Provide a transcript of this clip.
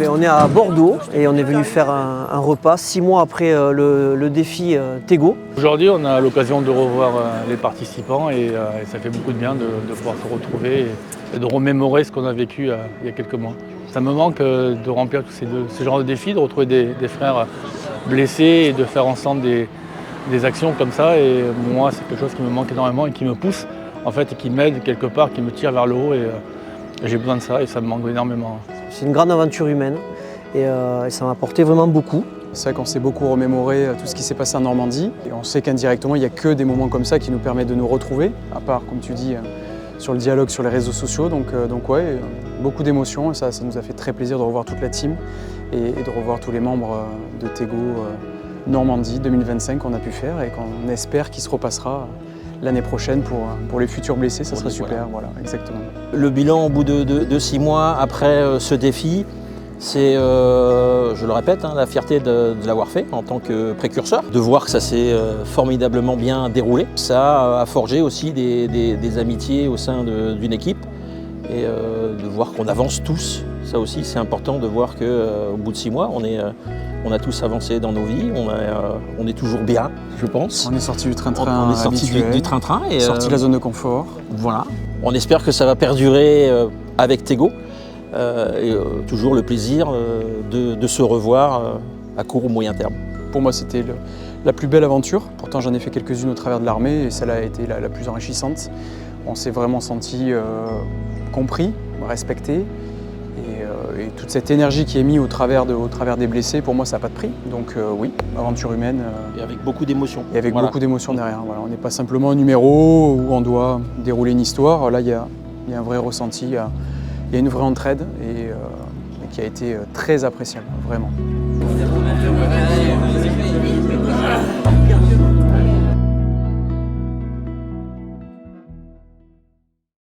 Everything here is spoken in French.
On est à Bordeaux et on est venu faire un repas 6 mois après le défi Tego. Aujourd'hui, on a l'occasion de revoir les participants et ça fait beaucoup de bien de pouvoir se retrouver et de remémorer ce qu'on a vécu il y a quelques mois. Ça me manque de remplir tous ces genres de défis, de retrouver des frères blessés et de faire ensemble des actions comme ça. Et moi, c'est quelque chose qui me manque énormément et qui me pousse en fait, et qui m'aide quelque part, qui me tire vers le haut. Et j'ai besoin de ça et ça me manque énormément. C'est une grande aventure humaine et ça m'a apporté vraiment beaucoup. C'est vrai qu'on s'est beaucoup remémoré tout ce qui s'est passé en Normandie. Et on sait qu'indirectement, il n'y a que des moments comme ça qui nous permettent de nous retrouver, à part, comme tu dis, sur le dialogue sur les réseaux sociaux. Donc ouais, beaucoup d'émotions et ça nous a fait très plaisir de revoir toute la team et de revoir tous les membres de Tego Normandie 2025 qu'on a pu faire et qu'on espère qu'il se repassera l'année prochaine pour les futurs blessés. Ça serait super, voilà, exactement. Le bilan au bout de 6 mois après ce défi, c'est, je le répète, la fierté de l'avoir fait en tant que précurseur, de voir que ça s'est formidablement bien déroulé. Ça a forgé aussi des amitiés au sein d'une équipe et de voir qu'on avance tous. Ça aussi, c'est important de voir qu'au bout de 6 mois, on a tous avancé dans nos vies, on est toujours bien, je pense. On est sorti du train-train. On est sorti du train-train. Et sorti de la zone de confort. Voilà. On espère que ça va perdurer avec Tego. Et toujours le plaisir de se revoir à court ou moyen terme. Pour moi, c'était la plus belle aventure. Pourtant, j'en ai fait quelques-unes au travers de l'armée et celle-là a été la plus enrichissante. On s'est vraiment senti compris, respecté. Et toute cette énergie qui est mise au travers des blessés, pour moi, ça n'a pas de prix. Donc oui, aventure humaine. Et avec beaucoup d'émotions. Et avec beaucoup d'émotions derrière. Voilà, on n'est pas simplement un numéro où on doit dérouler une histoire. Là, il y a un vrai ressenti. Il y a une vraie entraide et qui a été très appréciable, vraiment.